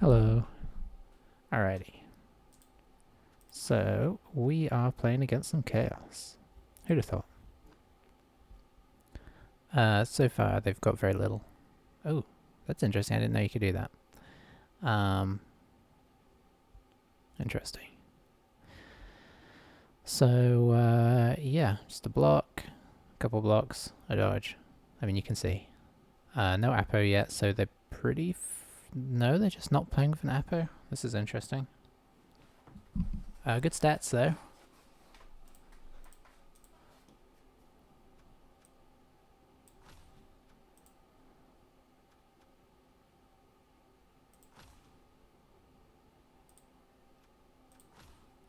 Hello. Alrighty. So, we are playing against some chaos. Who'd have thought? So far they've got very little. Oh, that's interesting. I didn't know you could do that. Interesting. So, yeah, just a block, a couple blocks, a dodge. I mean, you can see. No Apo yet, so they're pretty... no, they're just not playing with an Apo. This is interesting. Good stats, though.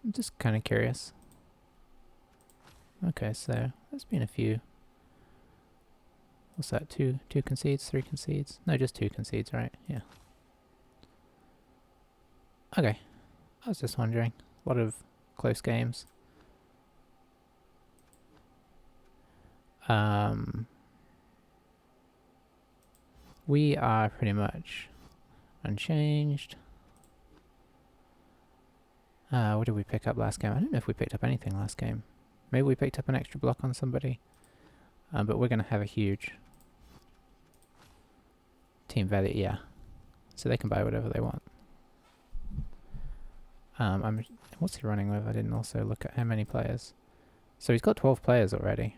I'm just kind of curious. Okay, so there's been a few. What's that? Two concedes, three concedes? No, just two concedes, right? Yeah. Okay. I was just wondering. A lot of close games. We are pretty much unchanged. What did we pick up last game? I don't know if we picked up anything last game. Maybe we picked up an extra block on somebody. But we're going to have a huge team value, yeah. So they can buy whatever they want. What's he running with? I didn't also look at how many players. So he's got 12 players already.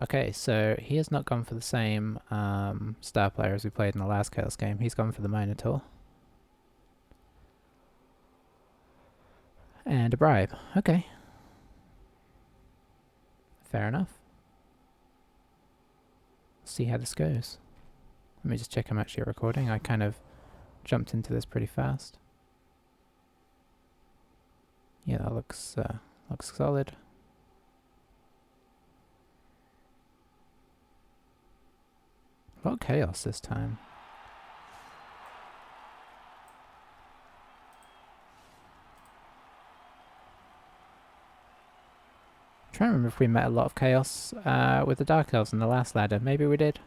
Okay, so he has not gone for the same star player as we played in the last Chaos game. He's gone for the Minotaur. And a bribe. Okay. Fair enough. Let's see how this goes. Let me just check I'm actually recording. I kind of jumped into this pretty fast. Yeah, that looks solid. A lot of chaos this time. I'm trying to remember if we met a lot of chaos with the Dark Elves in the last ladder. Maybe we did.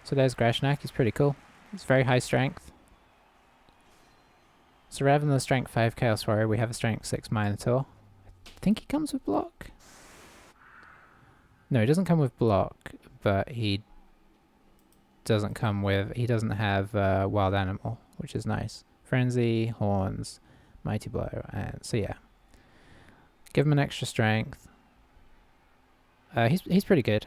So there's Grashnak. He's pretty cool. He's very high strength. So rather than the strength 5 Chaos Warrior, we have a strength 6 Minotaur. I think he comes with block. No, he doesn't come with block, but he doesn't come with... he doesn't have Wild Animal, which is nice. Frenzy, Horns, Mighty Blow, and so yeah. Give him an extra strength. He's pretty good.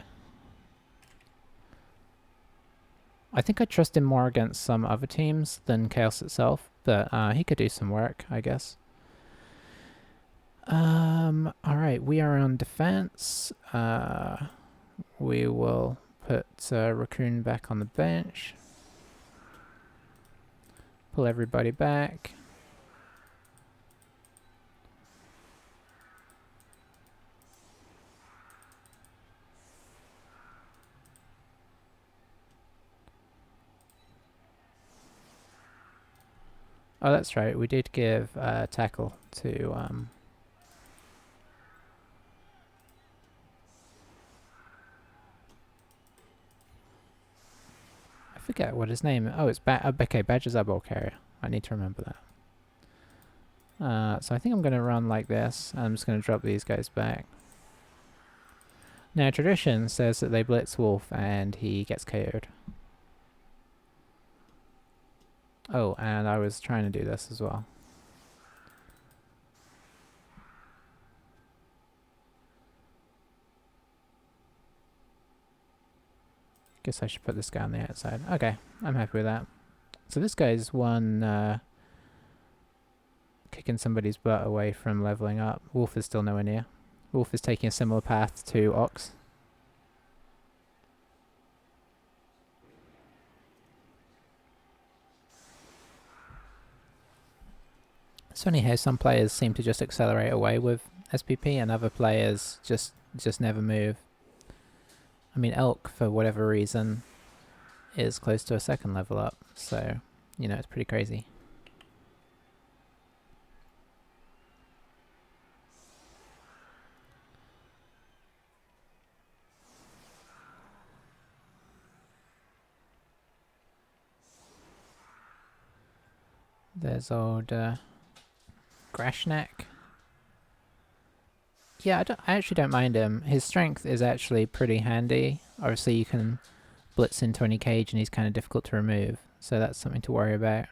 I think I trust him more against some other teams than Chaos itself, but he could do some work, I guess. Alright, we are on defense. We will put Raccoon back on the bench. Pull everybody back. Oh, that's right. We did give tackle to I forget what his name is. Oh, it's okay, Badger's our ball carrier. I need to remember that. So I think I'm going to run like this. I'm just going to drop these guys back. Now, tradition says that they blitz Wolf and he gets KO'd. Oh, and I was trying to do this as well. Guess I should put this guy on the outside. Okay, I'm happy with that. So this guy's one kicking somebody's butt away from leveling up. Wolf is still nowhere near. Wolf is taking a similar path to Ox. It's funny how some players seem to just accelerate away with SPP and other players just never move. I mean, Elk, for whatever reason, is close to a second level up, so, you know, it's pretty crazy. There's old Grashnak. Yeah, I actually don't mind him. His strength is actually pretty handy. Obviously, you can blitz into any cage and he's kind of difficult to remove, so that's something to worry about.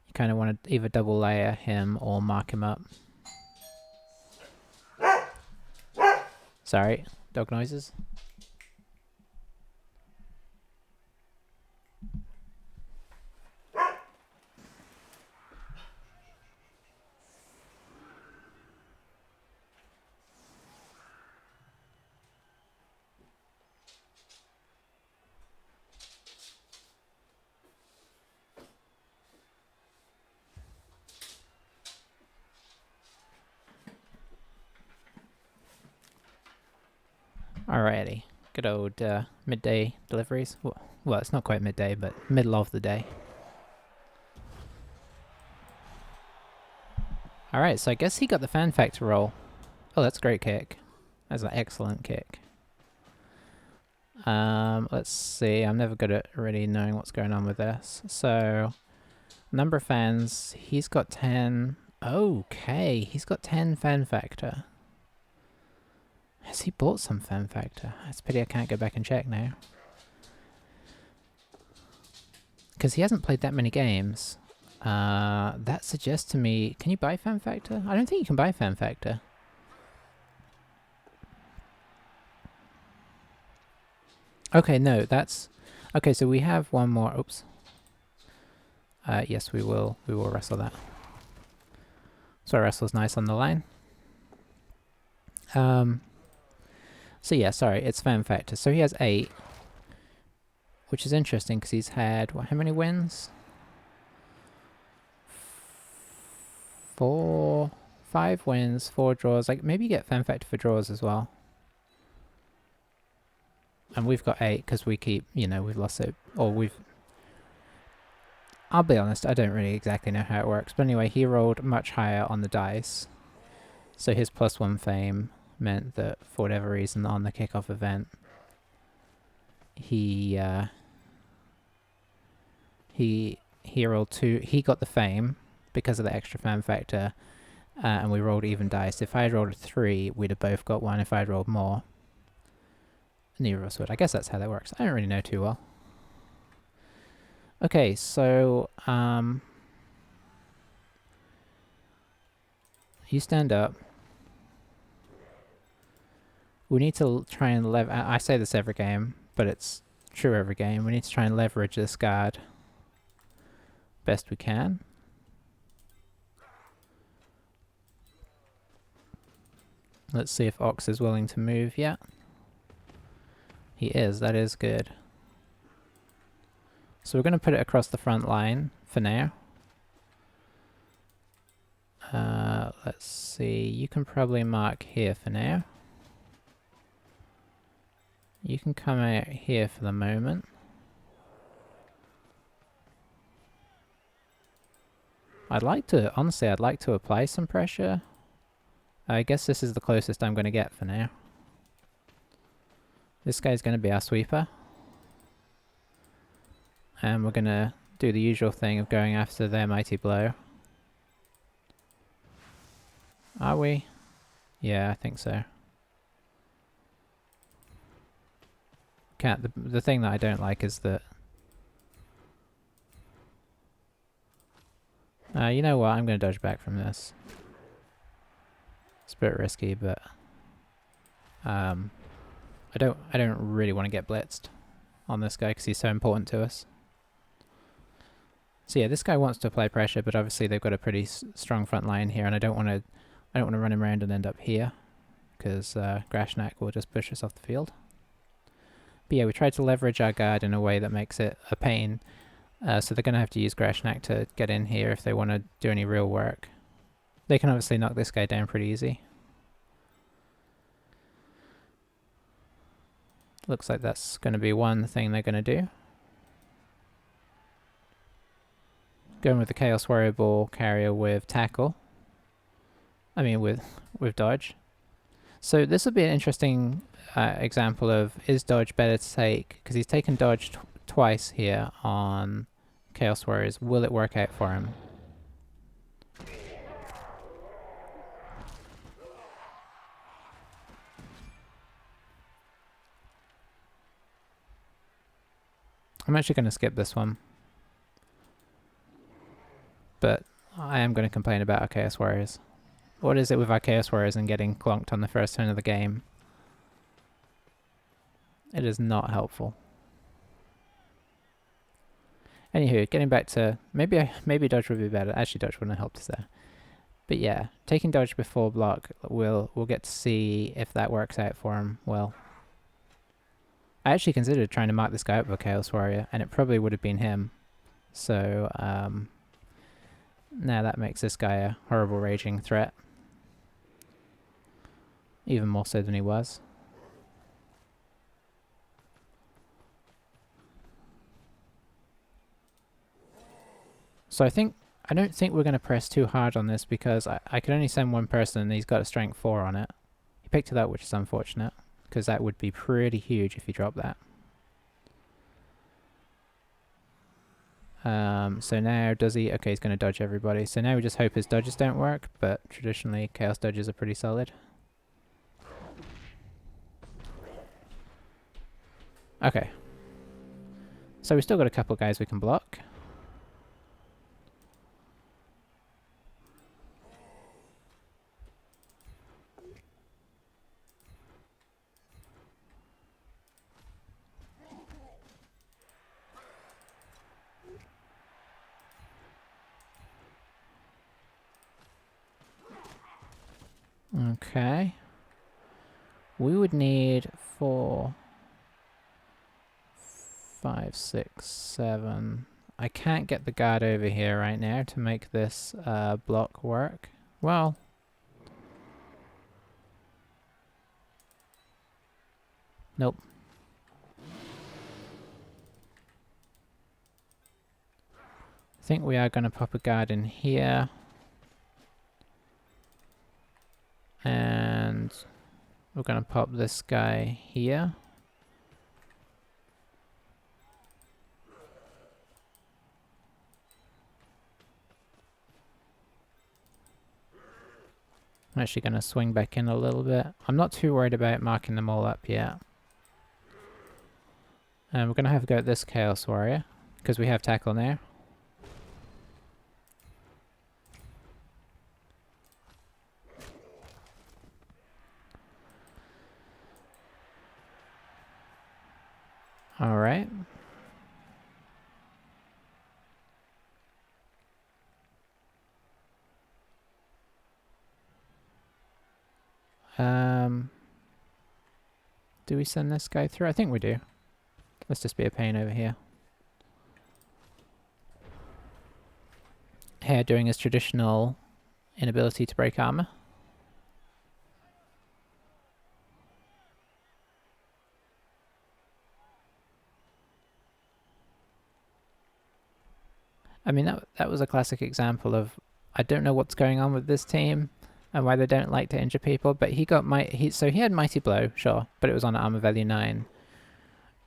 You kind of want to either double layer him or mark him up. Sorry, dog noises. Alrighty, good old midday deliveries. Well, it's not quite midday, but middle of the day. Alright, so I guess he got the fan factor roll. Oh, that's a great kick. That's an excellent kick. Let's see, I'm never good at really knowing what's going on with this. So, number of fans, he's got 10. Okay, he's got 10 fan factor. Has he bought some fan factor? It's a pity I can't go back and check now. Because he hasn't played that many games. That suggests to me... Can you buy fan factor? I don't think you can buy fan factor. Okay, no, that's... Okay, so we have one more... Oops. Yes, we will wrestle that. So wrestle's nice on the line. So yeah, sorry, it's fan factor. So he has 8, which is interesting because he's had, what, how many wins? 4, 5 wins, 4 draws. Like, maybe you get fan factor for draws as well. And we've got 8 because we keep, you know, we've lost it, or we've... I'll be honest, I don't really exactly know how it works. But anyway, he rolled much higher on the dice. So his +1 fame meant that, for whatever reason, on the kickoff event, he rolled 2. He got the fame because of the extra fan factor, and we rolled even dice. If I had rolled a 3, we'd have both got 1. If I had rolled more, neither of us would. I guess that's how that works. I don't really know too well. Okay, so you stand up. We need to try and I say this every game, but it's true every game. We need to try and leverage this guard best we can. Let's see if Ox is willing to move yet. He is, that is good. So we're going to put it across the front line for now. Let's see, you can probably mark here for now. You can come out here for the moment. Honestly, I'd like to apply some pressure. I guess this is the closest I'm going to get for now. This guy's going to be our sweeper. And we're going to do the usual thing of going after their mighty blow. Are we? Yeah, I think so. The thing that I don't like is that... you know what? I'm going to dodge back from this. It's a bit risky, but... I don't really want to get blitzed on this guy because he's so important to us. So yeah, this guy wants to apply pressure, but obviously they've got a pretty strong front line here, and I don't want to run him around and end up here because Grashnak will just push us off the field. But yeah, we tried to leverage our guard in a way that makes it a pain. So they're going to have to use Grashnak to get in here if they want to do any real work. They can obviously knock this guy down pretty easy. Looks like that's going to be one thing they're going to do. Going with the Chaos Warrior Ball carrier with tackle. I mean with dodge. So this would be an interesting example of, is dodge better to take? Because he's taken dodge twice here on Chaos Warriors. Will it work out for him? I'm actually going to skip this one. But I am going to complain about our Chaos Warriors. What is it with our Chaos Warriors and getting clonked on the first turn of the game? It is not helpful. Anywho, getting back to... Maybe dodge would be better. Actually, dodge wouldn't have helped us there. But yeah, taking dodge before block, we'll get to see if that works out for him well. I actually considered trying to mark this guy up with a Chaos Warrior, and it probably would have been him. So, now that makes this guy a horrible raging threat. Even more so than he was. So I don't think we're going to press too hard on this because I can only send one person and he's got a strength 4 on it. He picked it up, which is unfortunate, because that would be pretty huge if he dropped that. So now does he... Okay, he's going to dodge everybody. So now we just hope his dodges don't work, but traditionally Chaos dodges are pretty solid. Okay. So we've still got a couple guys we can block. Okay. We would need 4, 5, 6, 7. I can't get the guard over here right now to make this block work. Well, nope. I think we are going to pop a guard in here. And we're going to pop this guy here. I'm actually going to swing back in a little bit. I'm not too worried about marking them all up yet. And we're going to have a go at this Chaos Warrior, because we have tackle now. Alright. Do we send this guy through? I think we do. Let's just be a pain over here. Hair doing his traditional inability to break armor. I mean, that was a classic example of, I don't know what's going on with this team and why they don't like to injure people, but he got so he had Mighty Blow, sure, but it was on an armor value 9.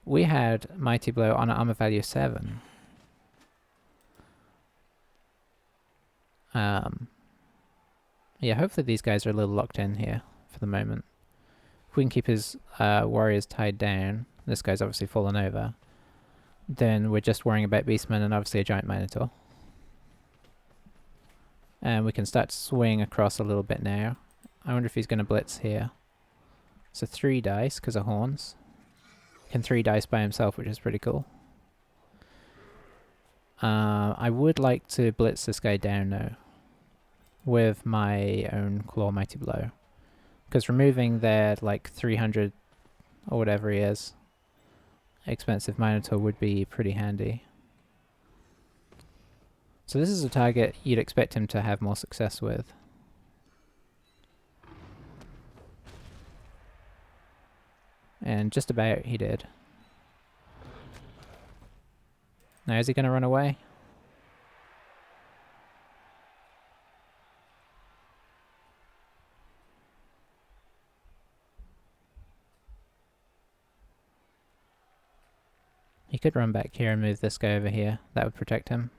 We had Mighty Blow on an armor value 7. Yeah, hopefully these guys are a little locked in here for the moment. If we can keep his warriors tied down, this guy's obviously fallen over, then we're just worrying about Beastmen and obviously a giant Minotaur. And we can start to swing across a little bit now. I wonder if he's going to blitz here. So 3 dice because of horns. Can 3 dice by himself, which is pretty cool. I would like to blitz this guy down now with my own Claw Mighty Blow. Because removing their like 300 or whatever he is expensive Minotaur would be pretty handy. So this is a target you'd expect him to have more success with. And just about he did. Now is he going to run away? He could run back here and move this guy over here. That would protect him.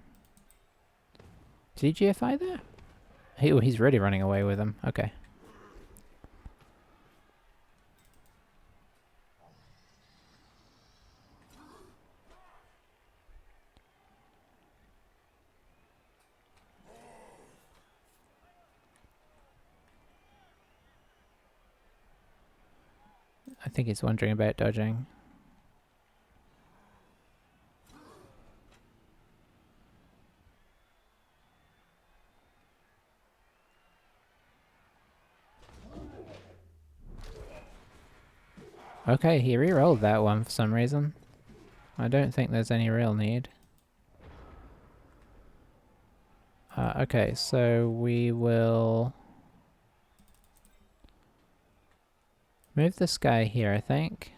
Did he GFI there? He's really running away with him. Okay. I think he's wondering about dodging. Okay, he re-rolled that one for some reason. I don't think there's any real need. Okay, so we will move this guy here, I think.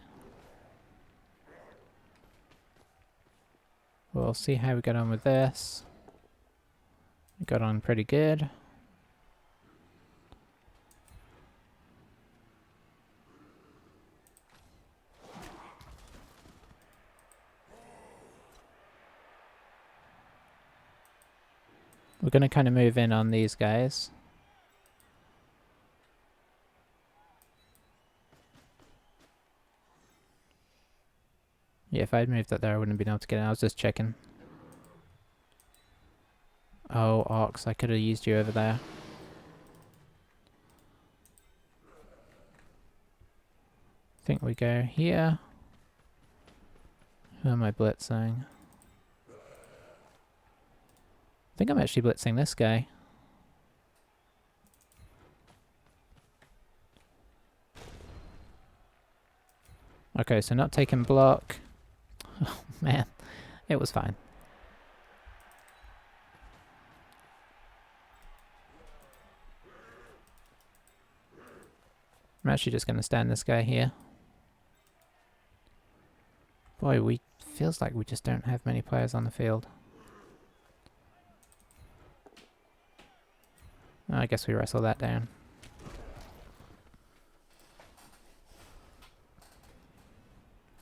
We'll see how we get on with this. We got on pretty good. We're going to kind of move in on these guys. Yeah, if I'd moved that there, I wouldn't have been able to get in. I was just checking. Oh, Ox, I could have used you over there. I think we go here. Who am I blitzing? I think I'm actually blitzing this guy. Okay, so not taking block. Oh man, it was fine. I'm actually just going to stand this guy here. Boy, feels like we just don't have many players on the field. Oh, I guess we wrestle that down.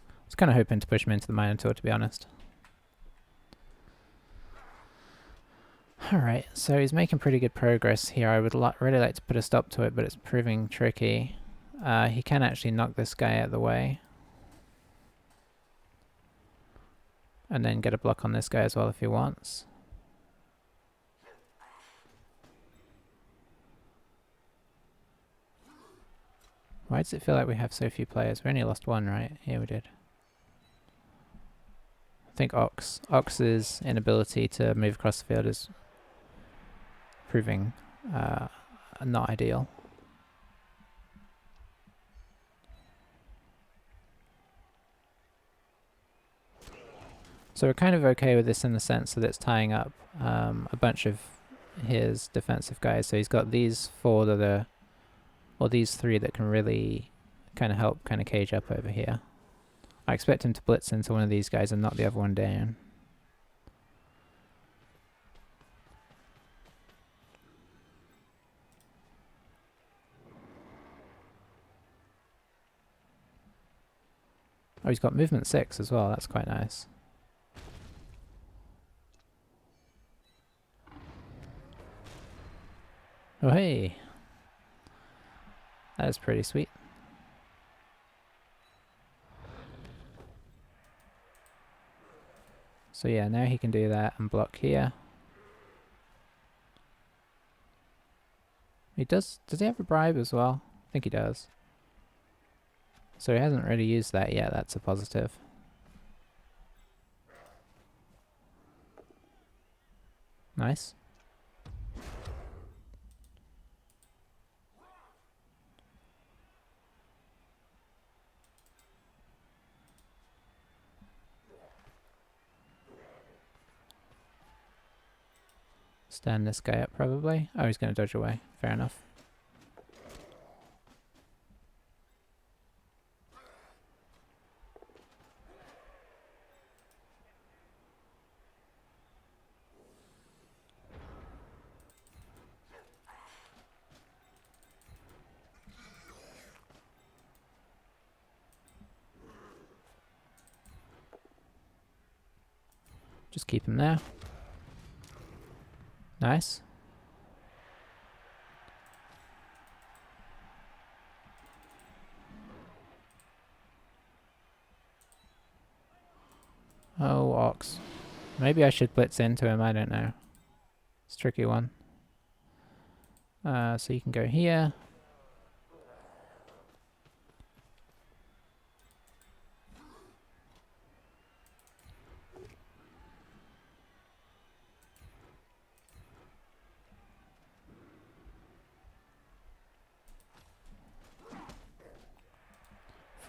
I was kind of hoping to push him into the Minotaur, to be honest. Alright, so he's making pretty good progress here. I would really like to put a stop to it, but it's proving tricky. He can actually knock this guy out of the way. And then get a block on this guy as well if he wants. Why does it feel like we have so few players? We only lost one, right? Yeah, we did. I think Ox's inability to move across the field is proving not ideal. So we're kind of okay with this in the sense that it's tying up a bunch of his defensive guys. So he's got these four that are, or these three that can really kind of help kind of cage up over here. I expect him to blitz into one of these guys and knock the other one down. Oh, he's got movement 6 as well. That's quite nice. Oh, hey! That is pretty sweet. So yeah, now he can do that and block here. He does he have a bribe as well? I think he does. So he hasn't really used that yet, that's a positive. Nice. Stand this guy up probably. Oh, he's going to dodge away. Fair enough. Just keep him there. Nice. Oh, Ox. Maybe I should blitz into him, I don't know. It's a tricky one. So you can go here.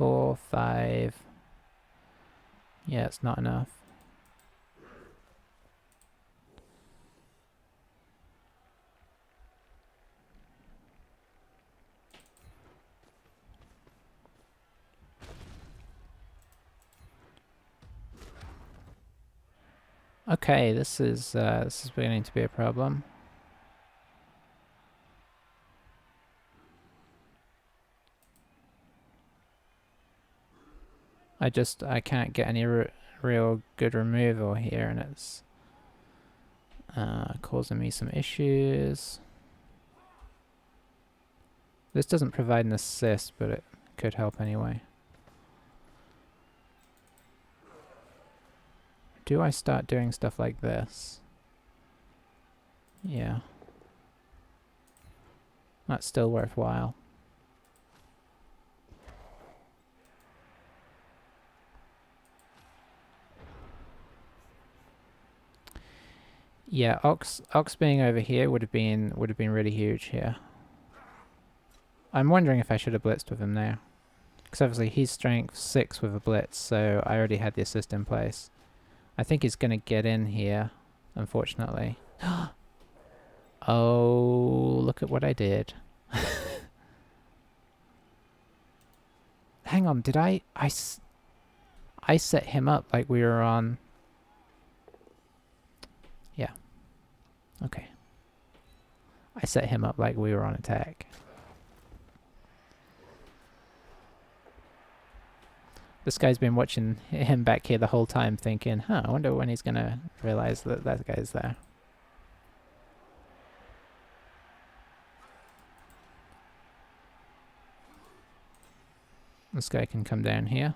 4, 5. Yeah, it's not enough. Okay, this is beginning to be a problem. I can't get any real good removal here, and it's causing me some issues. This doesn't provide an assist, but it could help anyway. Do I start doing stuff like this? Yeah. That's still worthwhile. Yeah, Ox being over here would have been really huge here. I'm wondering if I should have blitzed with him now. Because obviously he's strength 6 with a blitz, so I already had the assist in place. I think he's going to get in here, unfortunately. Oh, look at what I did. Hang on, did I set him up like we were on... Yeah. Okay. I set him up like we were on attack. This guy's been watching him back here the whole time thinking, huh, I wonder when he's gonna realize that that guy's there. This guy can come down here.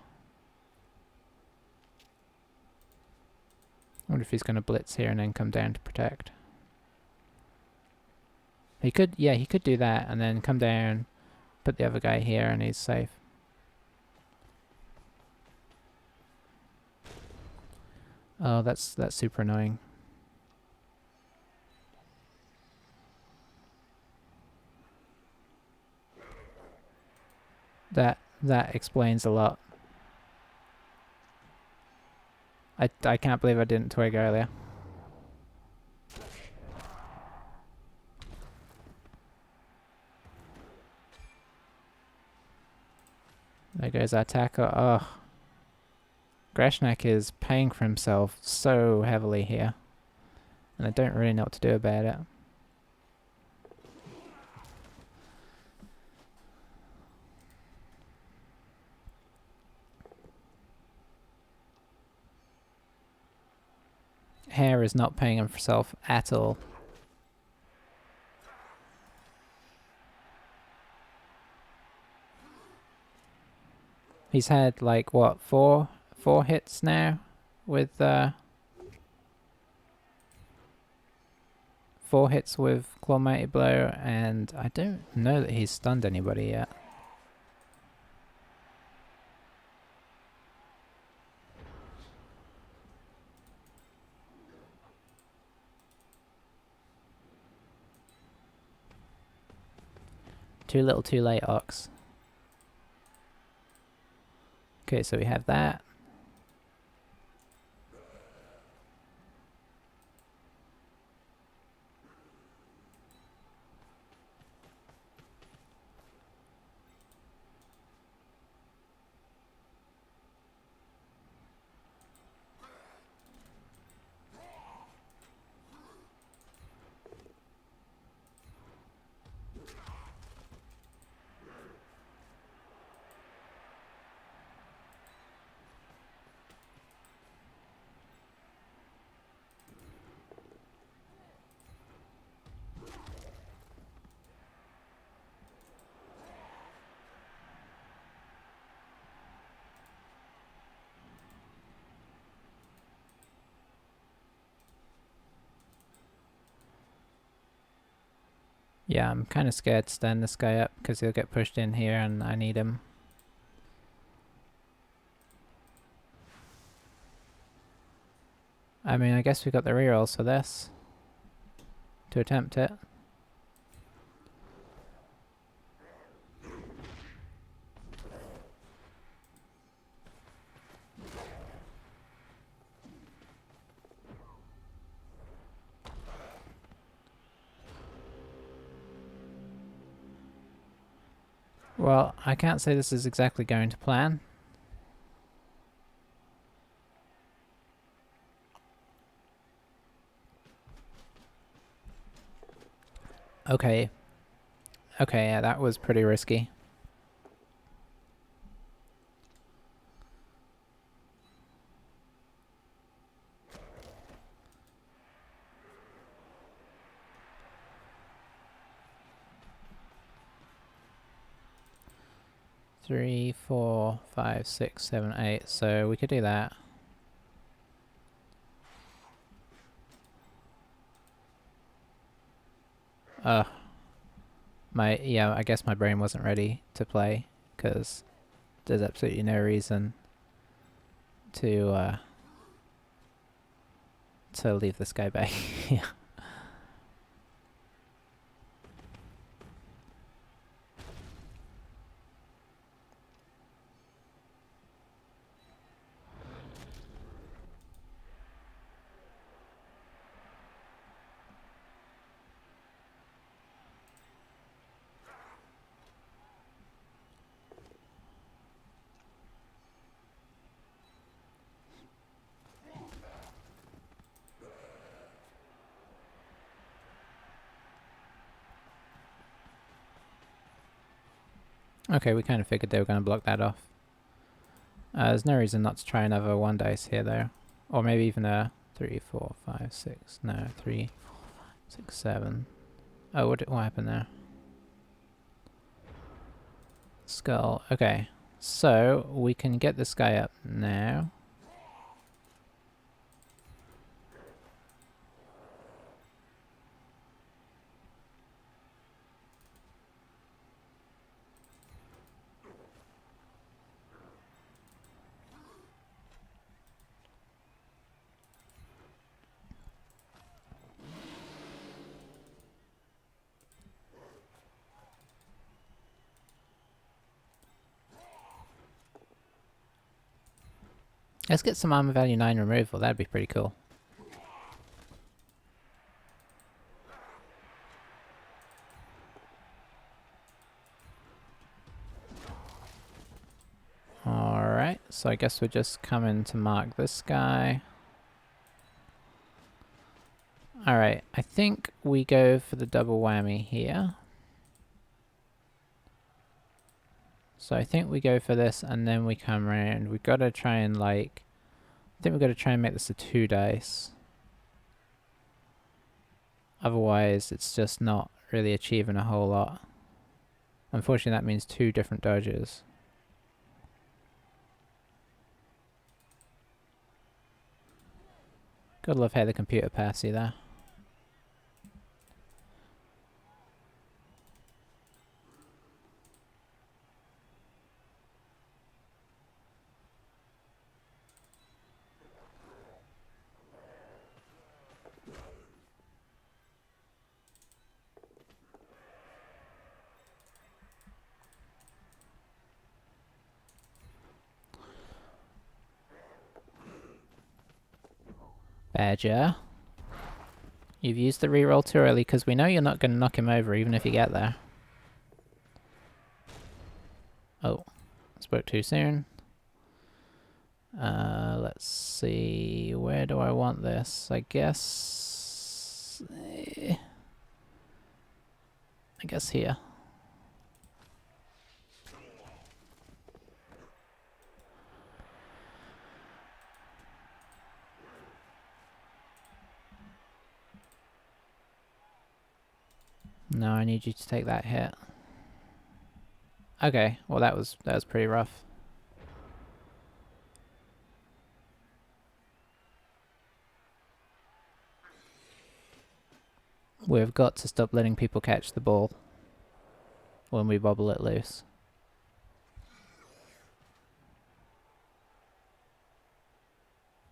I wonder if he's gonna blitz here and then come down to protect. He could, yeah, he could do that and then come down, put the other guy here and he's safe. Oh, that's super annoying. That explains a lot. I can't believe I didn't twig earlier. There goes our attacker. Oh. Grashnak is paying for himself so heavily here. And I don't really know what to do about it. Hare is not paying himself at all. He's had like what, four hits now with 4 hits with Claw Mighty Blow, and I don't know that he's stunned anybody yet. Too little too late, Ox. Okay, so we have that. Yeah, I'm kind of scared to stand this guy up because he'll get pushed in here and I need him. I mean, I guess we got the rerolls for this to attempt it. Well, I can't say this is exactly going to plan. Okay. Okay, yeah, that was pretty risky. Three, 4, 5, 6, 7, 8. So we could do that. I guess my brain wasn't ready to play because there's absolutely no reason to leave this guy back. Yeah. Okay, we kind of figured they were going to block that off. There's no reason not to try another 1 dice here though. Or maybe even a 3, 4, 5, 6. No, 3, 4, 5, 6, 7. Oh, what happened there? Skull. Okay. So, we can get this guy up now. Let's get some armor value 9 removal. That'd be pretty cool. Alright, so I guess we're just coming to mark this guy. Alright, I think we go for the double whammy here. So I think we go for this and then we come around. We've got to try and I think we've got to try and make this a 2 dice. Otherwise it's just not really achieving a whole lot. Unfortunately that means 2 different dodges. Gotta love how the computer passed you there. Badger. You've used the reroll too early because we know you're not going to knock him over even if you get there. Oh, spoke too soon. Let's see, where do I want this? I guess here. No, I need you to take that hit. Okay, well that was pretty rough. We've got to stop letting people catch the ball when we bobble it loose.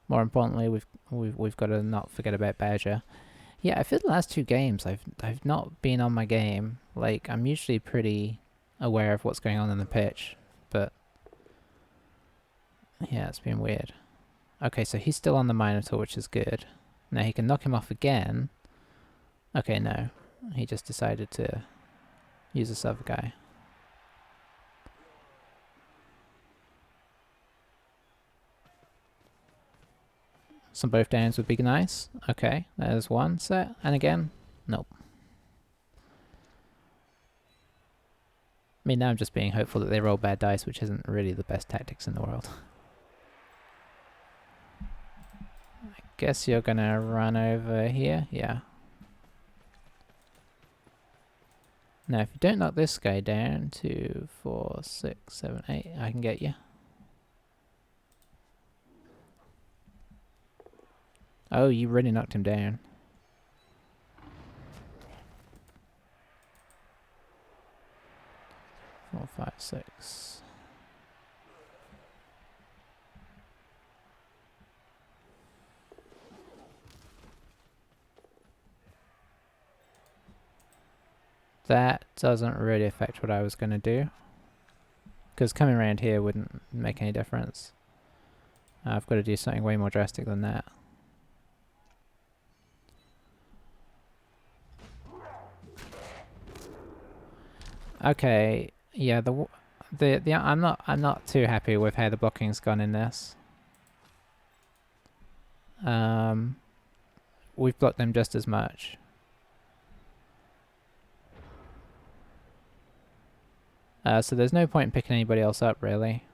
More importantly, we've got to not forget about Badger. Yeah, I feel the last 2 games I've not been on my game. Like, I'm usually pretty aware of what's going on in the pitch, but yeah, it's been weird. Okay, so he's still on the Minotaur, which is good. Now he can knock him off again. Okay, no. He just decided to use this other guy. Some both downs would be nice. Okay, there's one set. And again, nope. I mean, now I'm just being hopeful that they roll bad dice, which isn't really the best tactics in the world. I guess you're gonna run over here. Yeah. Now, if you don't knock this guy down, 2, 4, 6, 7, 8, I can get you. Oh, you really knocked him down. Four, 5, 6. That doesn't really affect what I was going to do, because coming around here wouldn't make any difference. I've got to do something way more drastic than that. Okay, yeah, I'm not too happy with how the blocking's gone in this. We've blocked them just as much. So there's no point in picking anybody else up, really.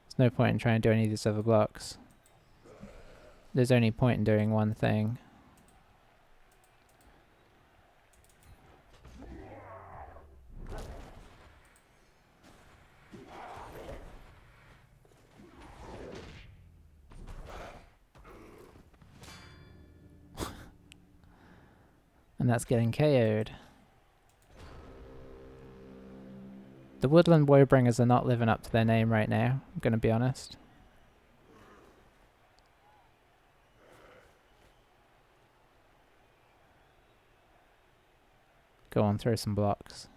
There's no point in trying to do any of these other blocks. There's only point in doing one thing. And that's getting KO'd. The Woodland Woebringers are not living up to their name right now, I'm gonna be honest. Go on, throw some blocks.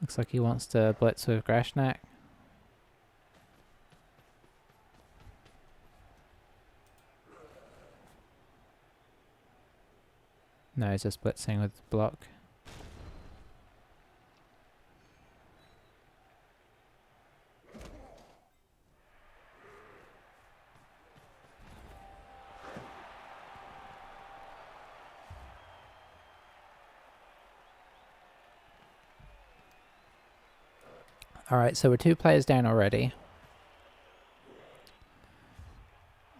Looks like he wants to blitz with Grashnak. No, he's just blitzing with the block. Alright, so we're 2 players down already.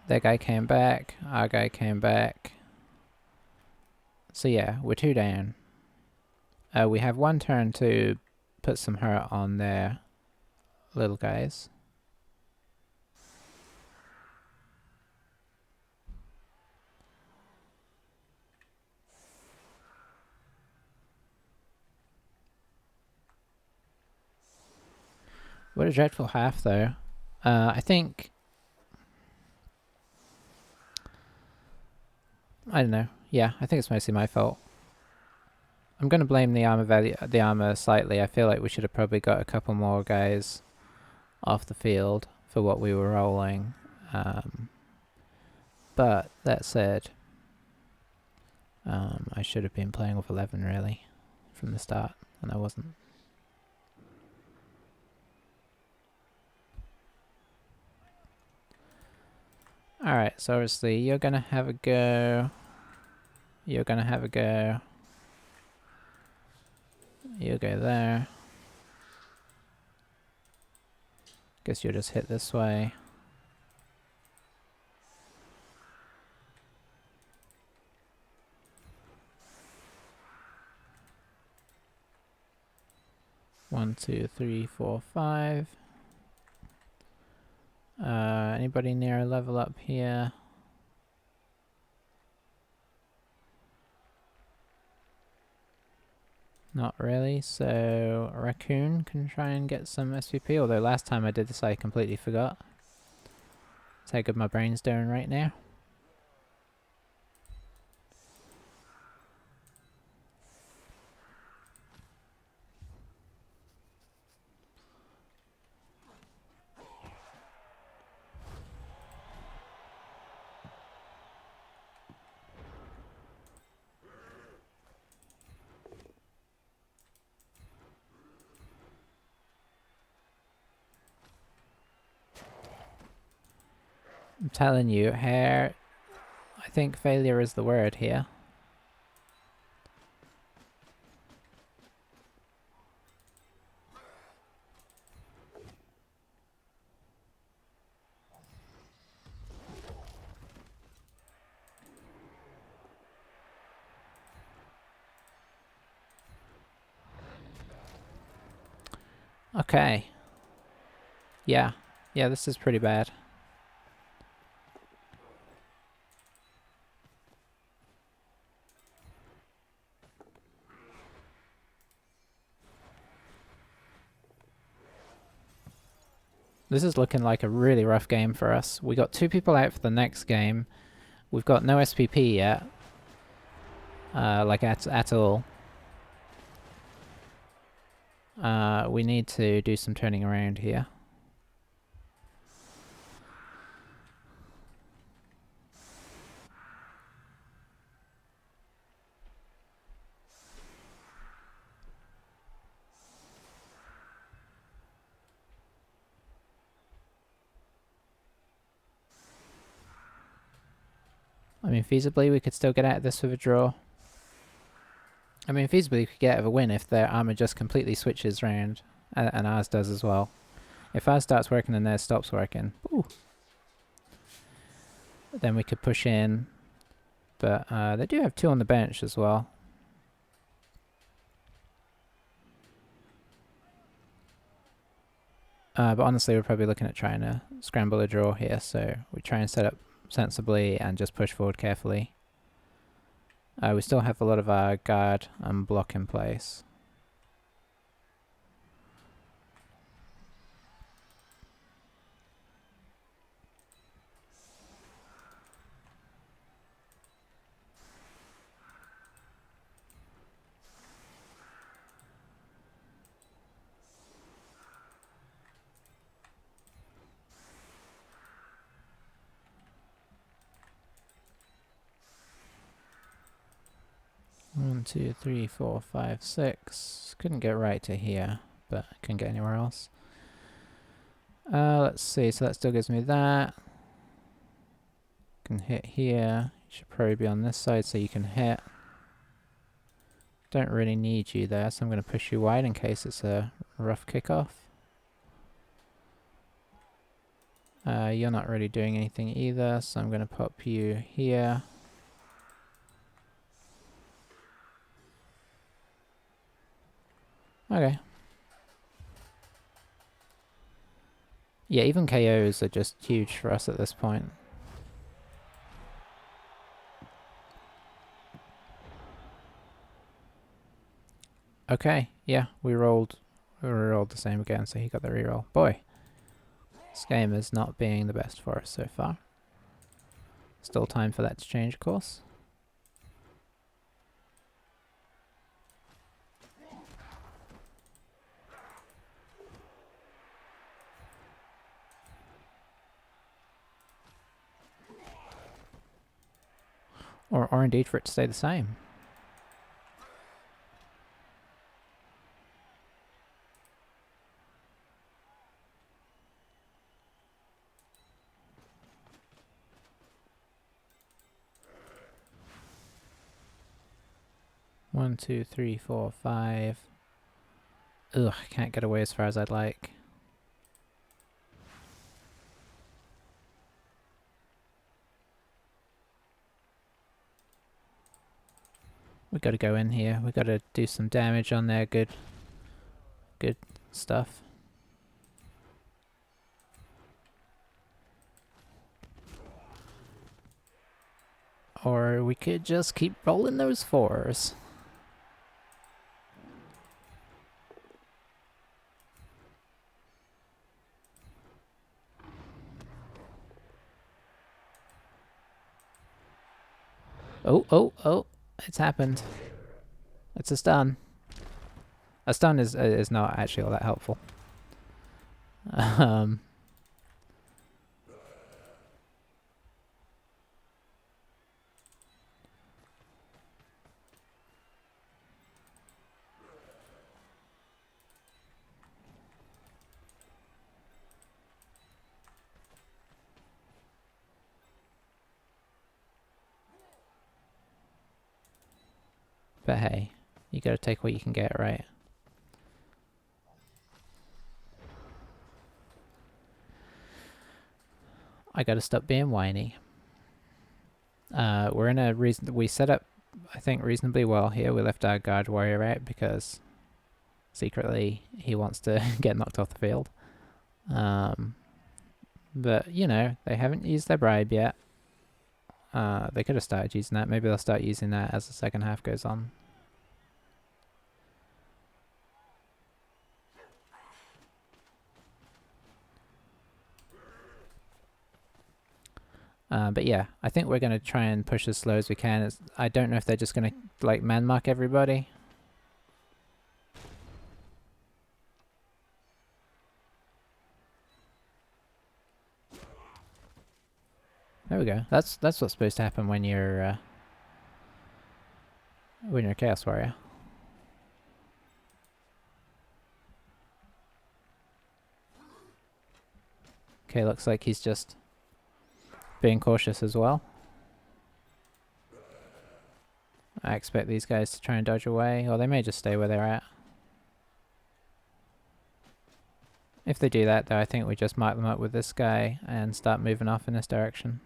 Their guy came back, our guy came back. So yeah, we're 2 down. We have 1 turn to put some hurt on their little guys. What a dreadful half, though. I think... I don't know. Yeah, I think it's mostly my fault. I'm going to blame the armor slightly. I feel like we should have probably got a couple more guys off the field for what we were rolling. But that said, I should have been playing with 11 really from the start, and I wasn't. Alright, so obviously you're gonna have a go. You're gonna have a go. You go there. Guess you'll just hit this way. One, 2, 3, 4, 5. Anybody near a level up here? Not really, so Raccoon can try and get some SVP, although last time I did this I completely forgot. That's how good my brain's doing right now. I'm telling you, hair... I think failure is the word here. Okay. Yeah. Yeah, this is pretty bad. This is looking like a really rough game for us. We got 2 people out for the next game. We've got no SPP yet. Like at all. We need to do some turning around here. I mean, feasibly, we could still get out of this with a draw. I mean, feasibly, we could get out of a win if their armor just completely switches round. And ours does as well. If ours starts working and theirs stops working, ooh, then we could push in. But they do have 2 on the bench as well. But honestly, we're probably looking at trying to scramble a draw here. So we try and set up sensibly and just push forward carefully. We still have a lot of our guard and block in place. One, 2, 3, 4, 5, 6. Couldn't get right to here, but I couldn't get anywhere else. Let's see, so that still gives me that. Can hit here. You should probably be on this side so you can hit. Don't really need you there, so I'm going to push you wide in case it's a rough kickoff. You're not really doing anything either, so I'm going to pop you here. Okay. Yeah, even KOs are just huge for us at this point. Okay, yeah, we rolled the same again, so he got the reroll. Boy, this game is not being the best for us so far. Still time for that to change, of course. Or indeed for it to stay the same. One, 2, 3, 4, 5. Ugh, I can't get away as far as I'd like. We gotta go in here. We gotta do some damage on their good stuff. Or we could just keep rolling those 4s. Oh, it's happened. It's a stun. A stun is not actually all that helpful. But hey, you gotta take what you can get, right? I gotta stop being whiny. We're in a reason. We set up, I think, reasonably well here. We left our guard warrior out because secretly he wants to get knocked off the field. But you know, they haven't used their bribe yet. They could have started using that. Maybe they'll start using that as the second half goes on. But yeah, I think we're going to try and push as slow as we can. I don't know if they're just going to like man mark everybody. There we go. That's what's supposed to happen when you're a Chaos Warrior. Okay, looks like he's just being cautious as well. I expect these guys to try and dodge away, or they may just stay where they're at. If they do that, though, I think we just mark them up with this guy and start moving off in this direction.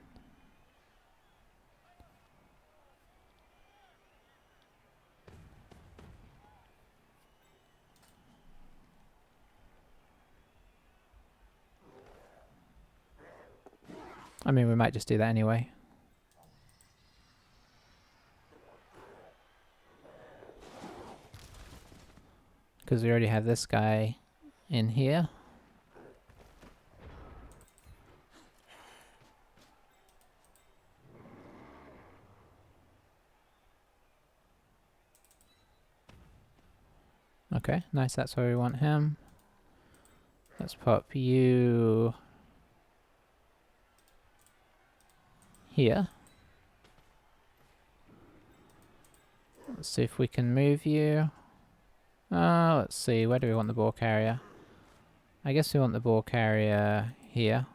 I mean, we might just do that anyway. Because we already have this guy in here. Okay, nice, that's where we want him. Let's pop you here. Let's see if we can move you. Let's see, where do we want the ball carrier? I guess we want the ball carrier here.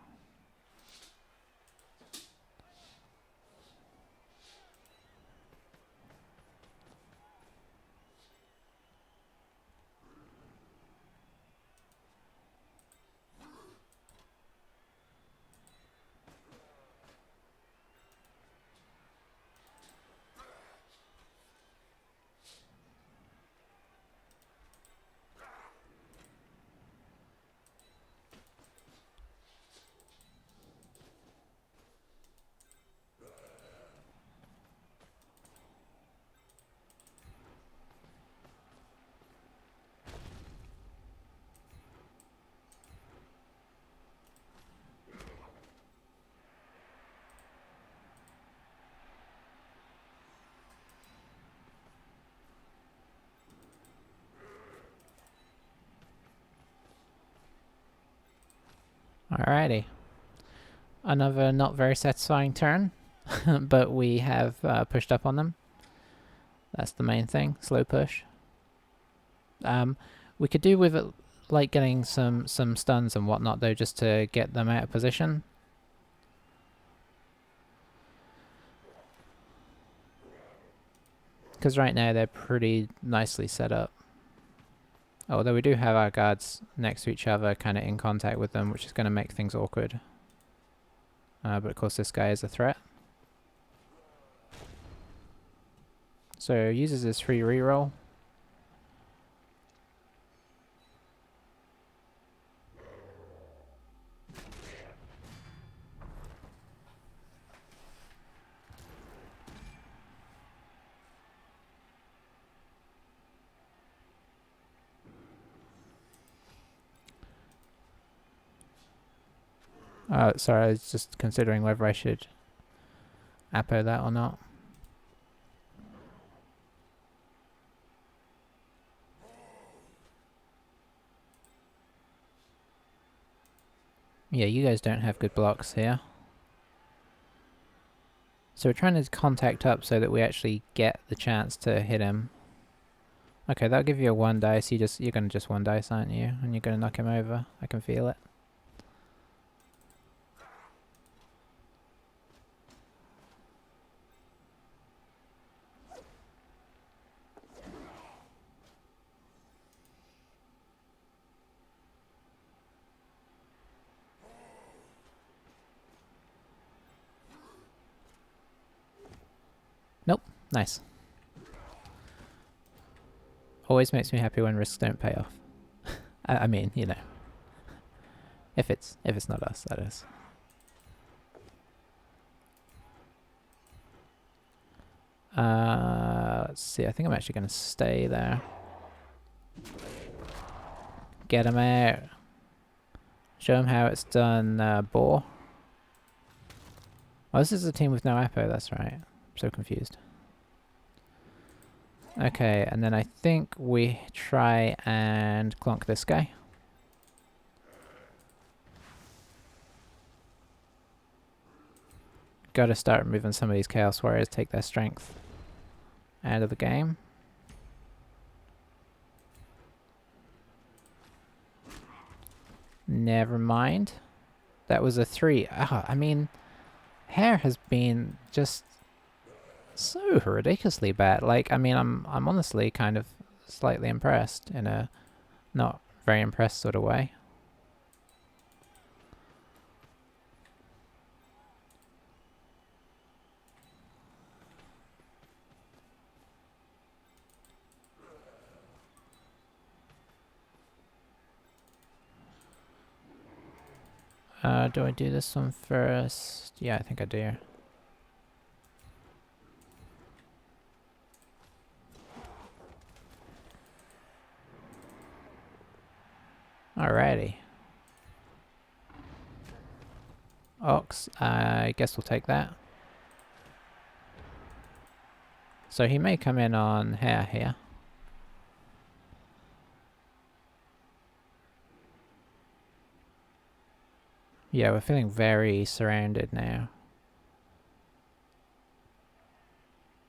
Alrighty. Another not very satisfying turn, but we have pushed up on them. That's the main thing, slow push. We could do with it, like getting some stuns and whatnot though, just to get them out of position. Because right now they're pretty nicely set up. Although we do have our guards next to each other, kind of in contact with them, which is going to make things awkward. But of course this guy is a threat. So uses his free reroll. Sorry, I was just considering whether I should Apo that or not. Yeah, you guys don't have good blocks here. So we're trying to contact up so that we actually get the chance to hit him. Okay, that'll give you a 1 dice. You're gonna just 1 dice, aren't you? And you're gonna knock him over. I can feel it. Nice. Always makes me happy when risks don't pay off. I mean, you know, if it's not us, that is. Let's see. I think I'm actually going to stay there. Get him out. Show him how it's done, boar. Oh, this is a team with no Apo, that's right. I'm so confused. Okay, and then I think we try and clonk this guy. Gotta start removing some of these Chaos Warriors, take their strength out of the game. Never mind. That was a 3. Oh, I mean, hair has been just so ridiculously bad. Like, I mean, I'm honestly kind of slightly impressed in a not very impressed sort of way. Do I do this one first? Yeah, I think I do. Alrighty. Ox, I guess we'll take that. So he may come in on hair here. Yeah, we're feeling very surrounded now.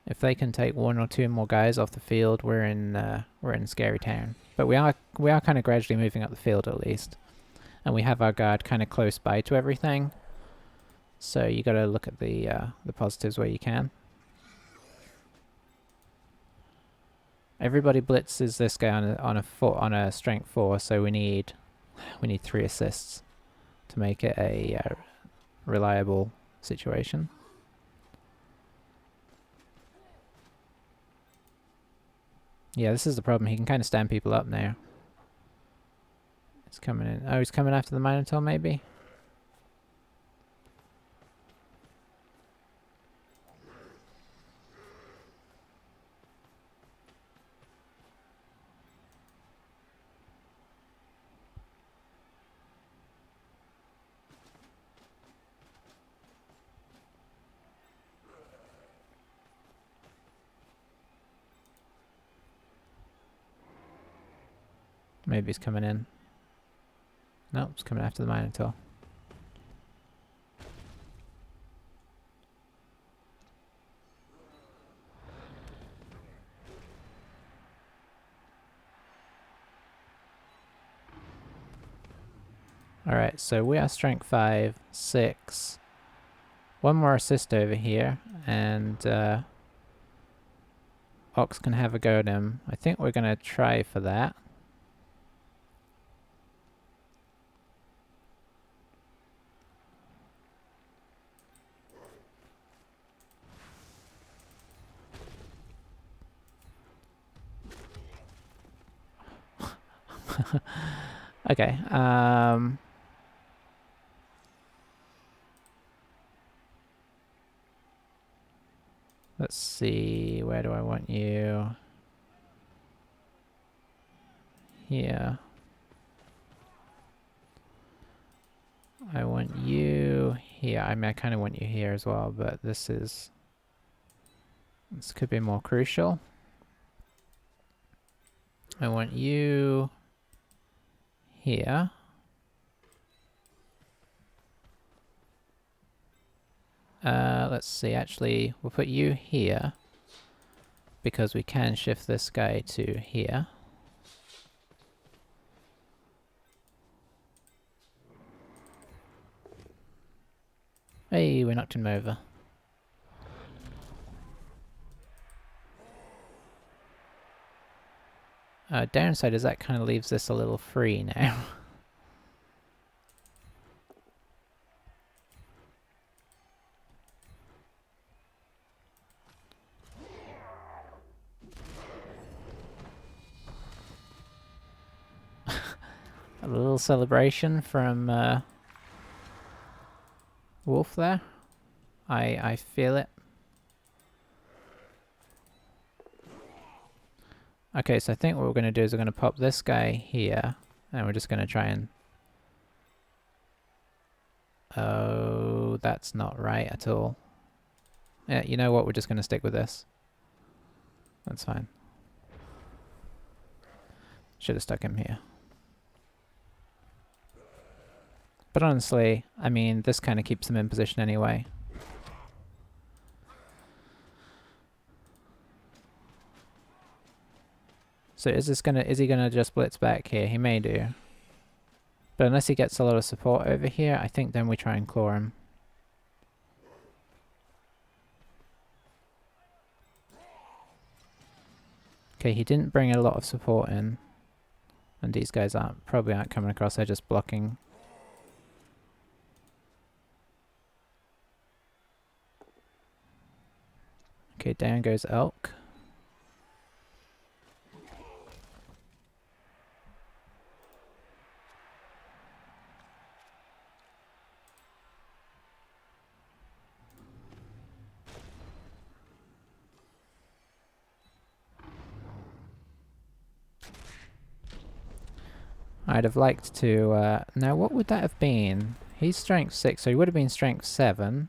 If they can take 1 or 2 more guys off the field, we're in Scary Town. But we are kind of gradually moving up the field at least, and we have our guard kind of close by to everything. So you got to look at the positives where you can. Everybody blitzes this guy on a strength 4, so we need 3 assists to make it a reliable situation. Yeah, this is the problem. He can kind of stand people up now. It's coming in. Oh, he's coming after the Minotaur, maybe? Maybe he's coming in. Nope, he's coming after the Minotaur. Alright, so we are strength 5, 6. 1 more assist over here, and Ox can have a go at him. I think we're going to try for that. Okay, let's see, where do I want you? Here. I want you here. I mean, I kind of want you here as well, but this could be more crucial. I want you here. Let's see, actually, we'll put you here because we can shift this guy to here. Hey, we knocked him over. Downside is that kind of leaves this a little free now. A little celebration from Wolf there. I feel it. Okay, so I think what we're going to do is we're going to pop this guy here, and we're just going to try and... Oh, that's not right at all. Yeah, you know what? We're just going to stick with this. That's fine. Should have stuck him here. But honestly, I mean, this kind of keeps him in position anyway. So is he gonna just blitz back here? He may do. But unless he gets a lot of support over here, I think then we try and claw him. Okay, he didn't bring a lot of support in. And these guys probably aren't coming across, they're just blocking. Okay, down goes Elk. I'd have liked to... now, what would that have been? He's strength 6, so he would have been strength 7.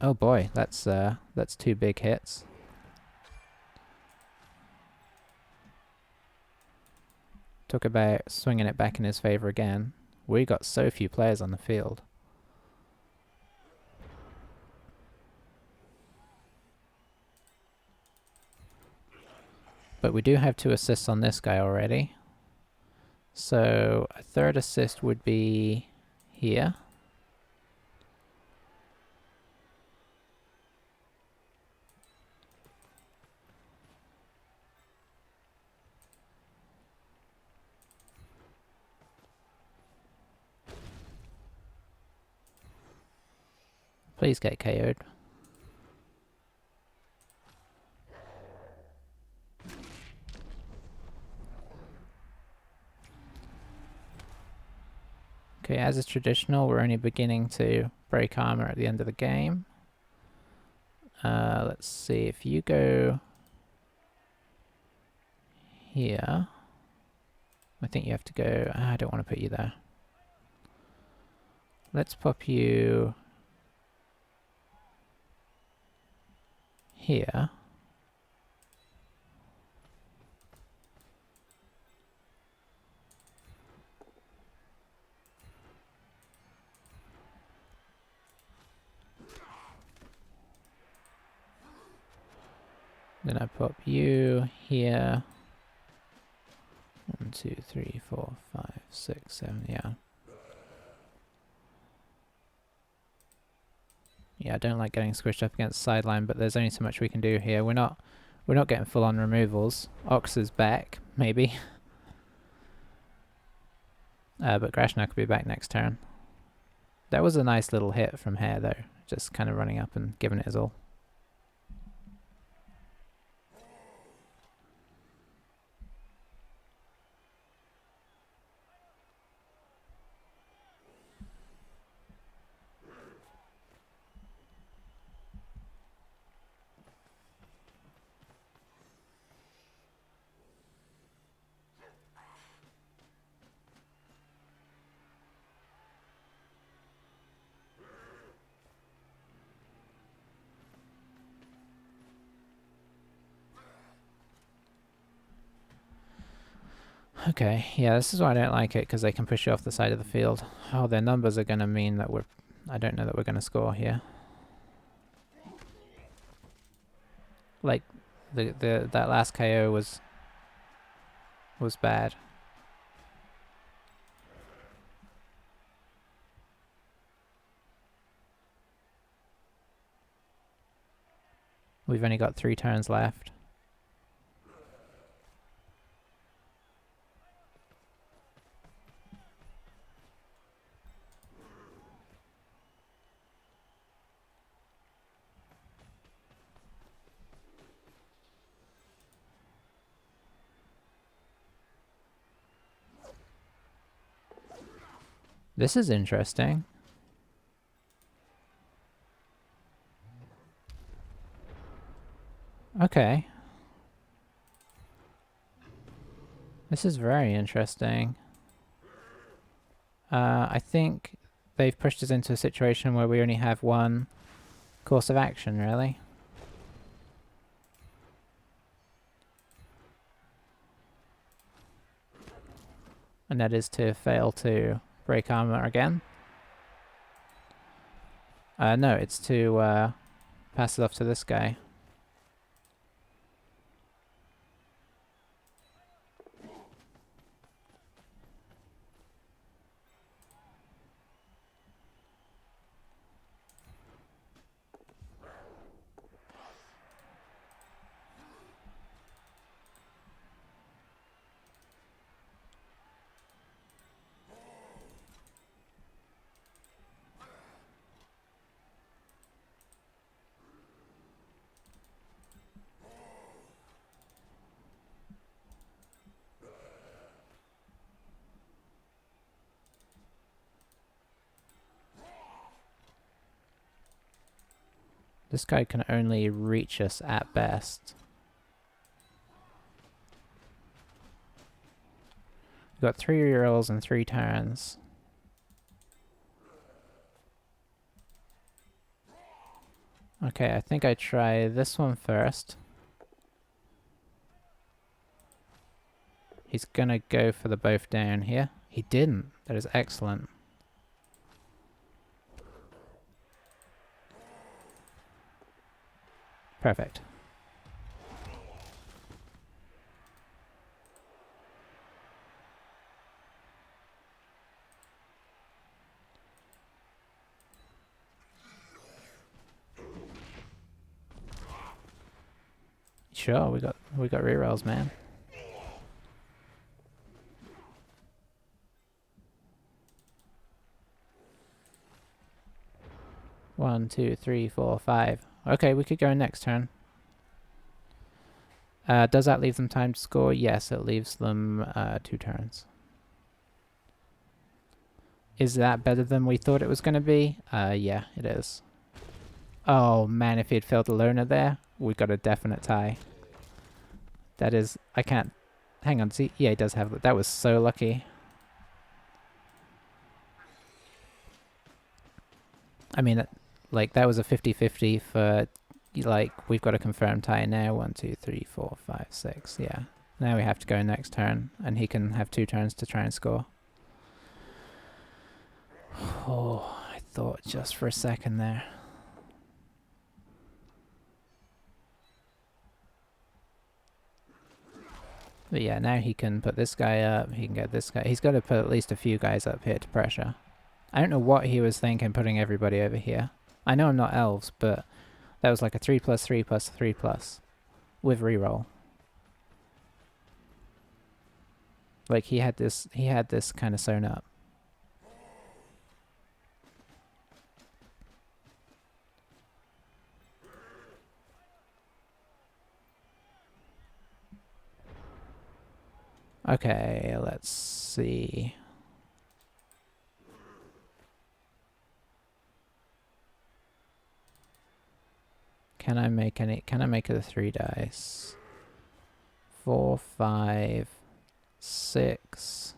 Oh boy, that's 2 big hits. Talk about swinging it back in his favor again. We got so few players on the field. But we do have 2 assists on this guy already. So a 3rd assist would be here. Please get KO'd. Okay, as is traditional, we're only beginning to break armor at the end of the game. Let's see, if you go here, I think you have to go... I don't want to put you there. Let's pop you here. Then I pop you here. 1, 2, 3, 4, 5, 6, 7, yeah. Yeah, I don't like getting squished up against the sideline, but there's only so much we can do here. We're not getting full-on removals. Ox is back, maybe. But Grashnak could be back next turn. That was a nice little hit from Hare, though. Just kind of running up and giving it his all. Okay, yeah, this is why I don't like it, because they can push you off the side of the field. Oh, their numbers are going to mean that I don't know that we're going to score here. Like, that last KO was bad. We've only got 3 turns left. This is interesting. Okay. This is very interesting. I think they've pushed us into a situation where we only have one course of action, really. And that is to fail to break armor again. No, it's to pass it off to this guy. This guy can only reach us at best. We've got 3 rerolls and 3 turns. Okay, I think I try this one first. He's gonna go for the both down here. He didn't. That is excellent. Perfect. Sure, we got rerolls, man. One, two, three, four, 5. Okay, we could go next turn. Does that leave them time to score? Yes, it leaves them 2 turns. Is that better than we thought it was going to be? Yeah, it is. Oh man, if he had failed the loner there, we got a definite tie. That is, I can't, hang on, see, yeah, he does have, that was so lucky. I mean, like, that was a 50-50 for, like, we've got a confirmed tie now. 1, 2, 3, 4, 5, 6, yeah. Now we have to go next turn, and he can have 2 turns to try and score. Oh, I thought just for a second there. But yeah, now he can put this guy up, he can get this guy. He's got to put at least a few guys up here to pressure. I don't know what he was thinking putting everybody over here. I know I'm not elves, but that was like a 3+3+3+ with reroll. Like he had this kind of sewn up. Okay, let's see. Can I make it a 3 dice? 4, 5, 6.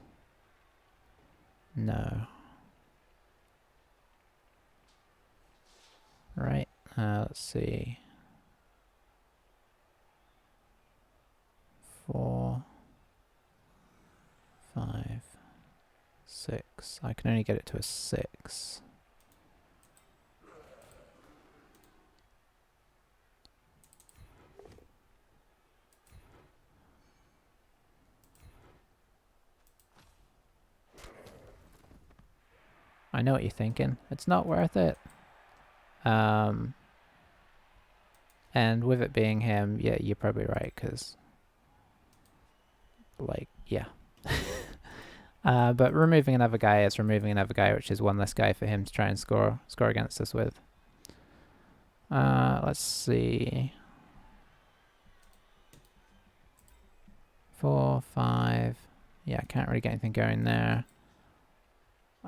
No. Right, let's see. 4, 5, 6. I can only get it to a 6. I know what you're thinking. It's not worth it. And with it being him, yeah, you're probably right, because, like, yeah. But removing another guy is removing another guy, which is one less guy for him to try and score against us with. Let's see. 4, 5. Yeah, I can't really get anything going there.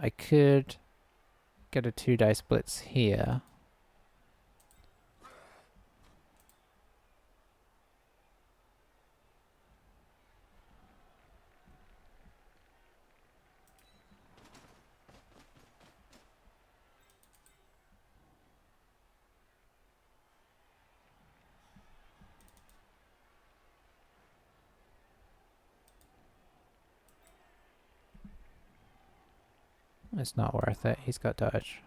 I could get a 2 dice blitz here. It's not worth it. He's got dodge.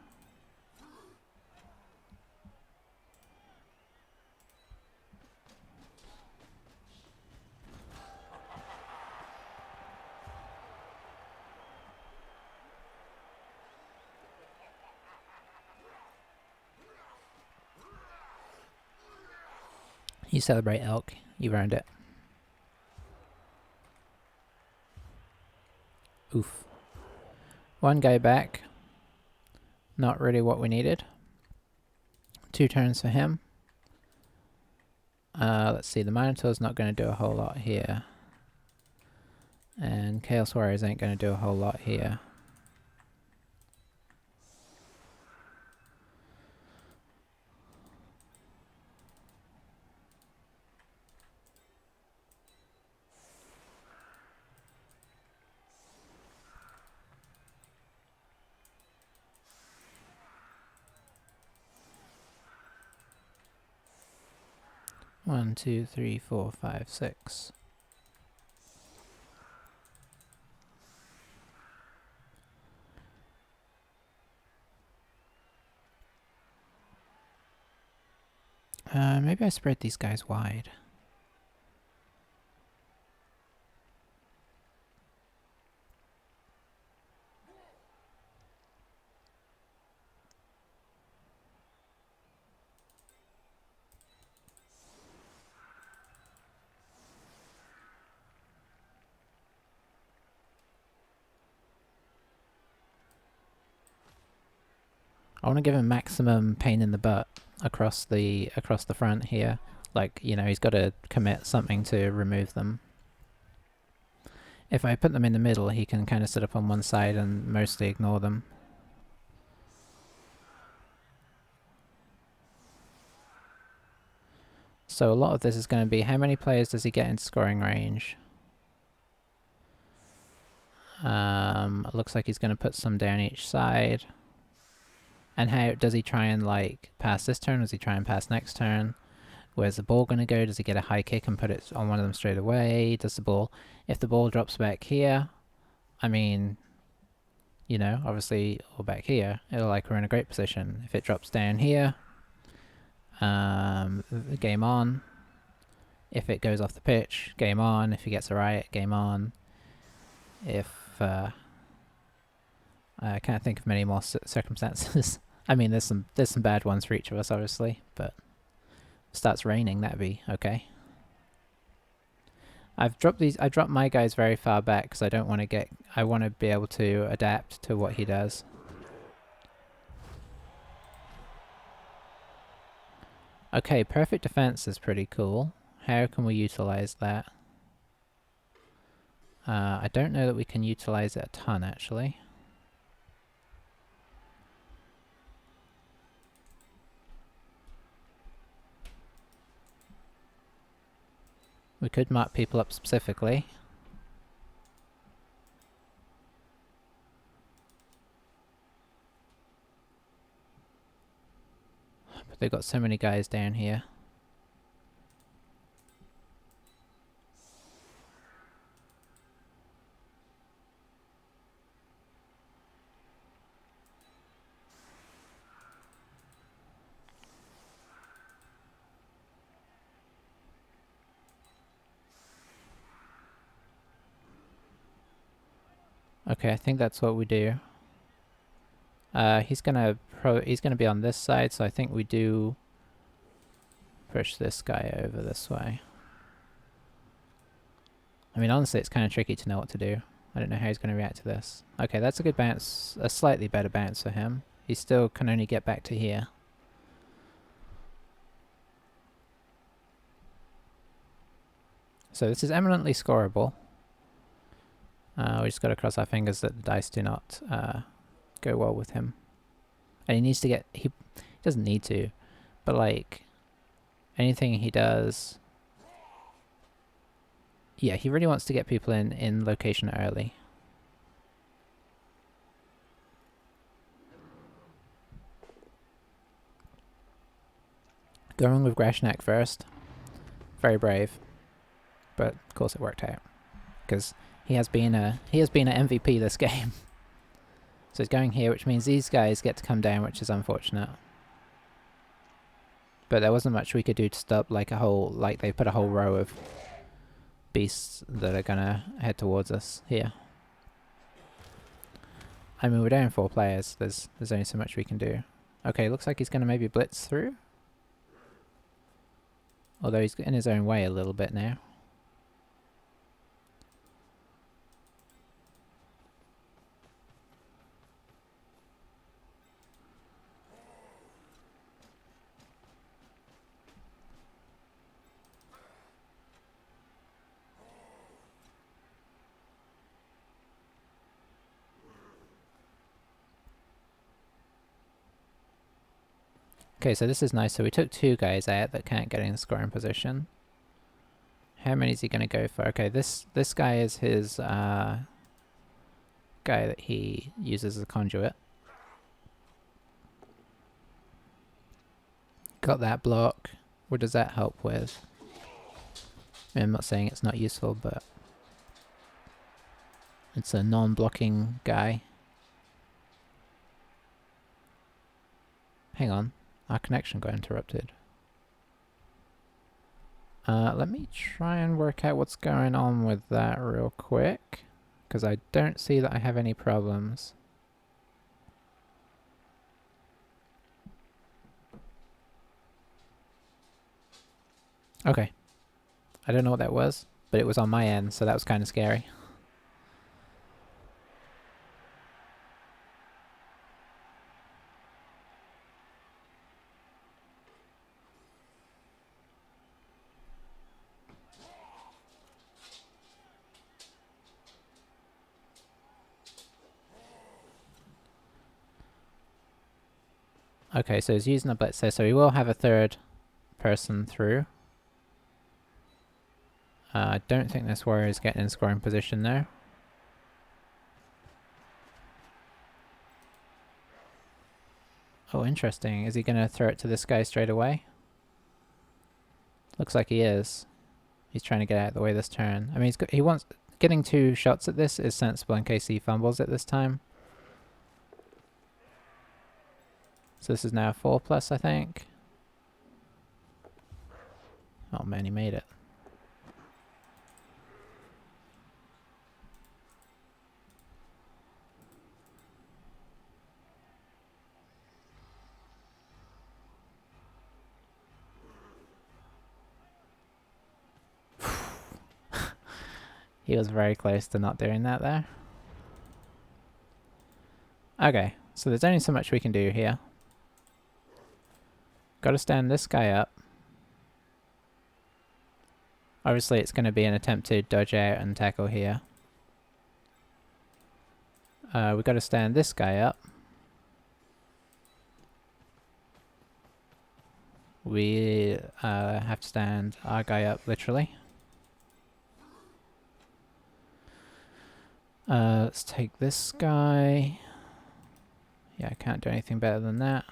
You celebrate elk. You've earned it. Oof. 1 guy back. Not really what we needed. 2 turns for him. Let's see, the Minotaur's not going to do a whole lot here. And Chaos Warriors ain't going to do a whole lot here. One, two, three, 4, 5, 6. Maybe I spread these guys wide. I want to give him maximum pain in the butt across the front here. Like, you know, he's got to commit something to remove them. If I put them in the middle, he can kind of sit up on one side and mostly ignore them. So a lot of this is going to be, how many players does he get in scoring range? It looks like he's going to put some down each side. And how does he try and, like, pass this turn? Does he try and pass next turn? Where's the ball going to go? Does he get a high kick and put it on one of them straight away? Does the ball... If the ball drops back here, I mean, you know, obviously, or back here, it'll, like, we're in a great position. If it drops down here, game on. If it goes off the pitch, game on. If he gets a riot, game on. If... I can't think of many more circumstances. I mean, there's some bad ones for each of us, obviously, but if it starts raining, that'd be okay. I dropped my guys very far back because I don't want to get... I want to be able to adapt to what he does. Okay, perfect defense is pretty cool. How can we utilize that? I don't know that we can utilize it a ton, actually. We could mark people up specifically. But they've got so many guys down here. Okay, I think that's what we do. He's gonna be on this side, so I think we do push this guy over this way. I mean, honestly, it's kind of tricky to know what to do. I don't know how he's going to react to this. Okay, that's a good bounce, a slightly better bounce for him. He still can only get back to here. So this is eminently scoreable. We just got to cross our fingers that the dice do not go well with him. And he needs to get... He doesn't need to, but like anything he does... Yeah, he really wants to get people in location early. Going with Grashnak first. Very brave. But of course it worked out. Because he has been an MVP this game. So he's going here, which means these guys get to come down, which is unfortunate. But there wasn't much we could do to stop like they put a whole row of beasts that are gonna head towards us here. I mean, we're down 4 players. There's only so much we can do. Okay, looks like he's gonna maybe blitz through. Although he's in his own way a little bit now. Okay, so this is nice. So we took 2 guys out that can't get in the scoring position. How many is he going to go for? Okay, this guy is his guy that he uses as a conduit. Got that block. What does that help with? I mean, I'm not saying it's not useful, but it's a non-blocking guy. Hang on. Our connection got interrupted. Let me try and work out what's going on with that real quick, because I don't see that I have any problems. Okay. I don't know what that was, but it was on my end, so that was kind of scary. Okay, so he's using a blitzer, so he will have a 3rd person through. I don't think this warrior is getting in scoring position there. Oh, interesting. Is he going to throw it to this guy straight away? Looks like he is. He's trying to get out of the way this turn. I mean, he wants... Getting 2 shots at this is sensible in case he fumbles it this time. So this is now 4+, I think. Oh man, he made it. He was very close to not doing that there. Okay, so there's only so much we can do here. Gotta stand this guy up. Obviously it's going to be an attempt to dodge out and tackle here. We've got to stand this guy up. We have to stand our guy up, literally. Let's take this guy. Yeah, I can't do anything better than that.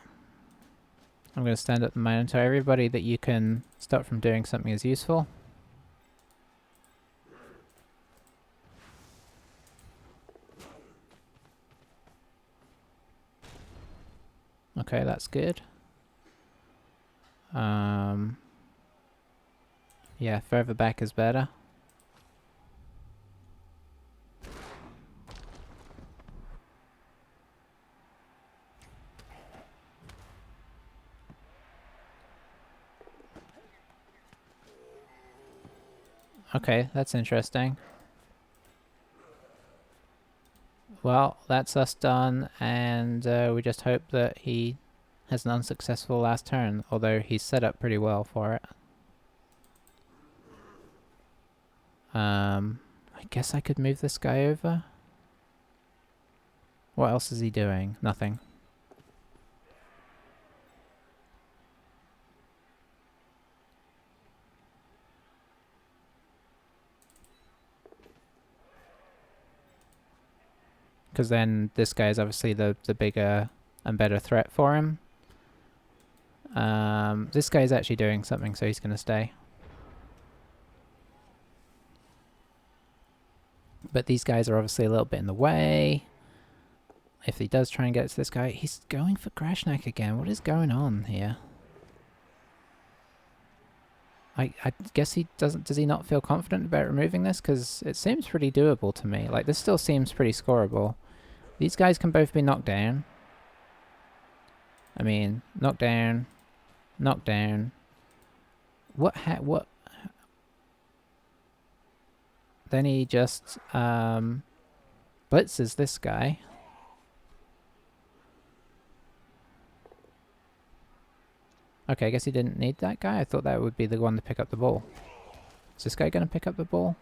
I'm going to stand up the Minotaur. Everybody that you can stop from doing something is useful. Okay, that's good. Yeah, further back is better. Okay, that's interesting. Well, that's us done, and we just hope that he has an unsuccessful last turn, although he's set up pretty well for it. I guess I could move this guy over. What else is he doing? Nothing. Because then this guy is obviously the bigger and better threat for him. This guy is actually doing something, so he's going to stay. But these guys are obviously a little bit in the way. If he does try and get to this guy, he's going for Grashnak again. What is going on here? I guess he doesn't. Does he not feel confident about removing this? Because it seems pretty doable to me. Like, this still seems pretty scoreable. These guys can both be knocked down. I mean, knocked down, knocked down. What? Then he just blitzes this guy. Okay, I guess he didn't need that guy. I thought that would be the one to pick up the ball. Is this guy going to pick up the ball?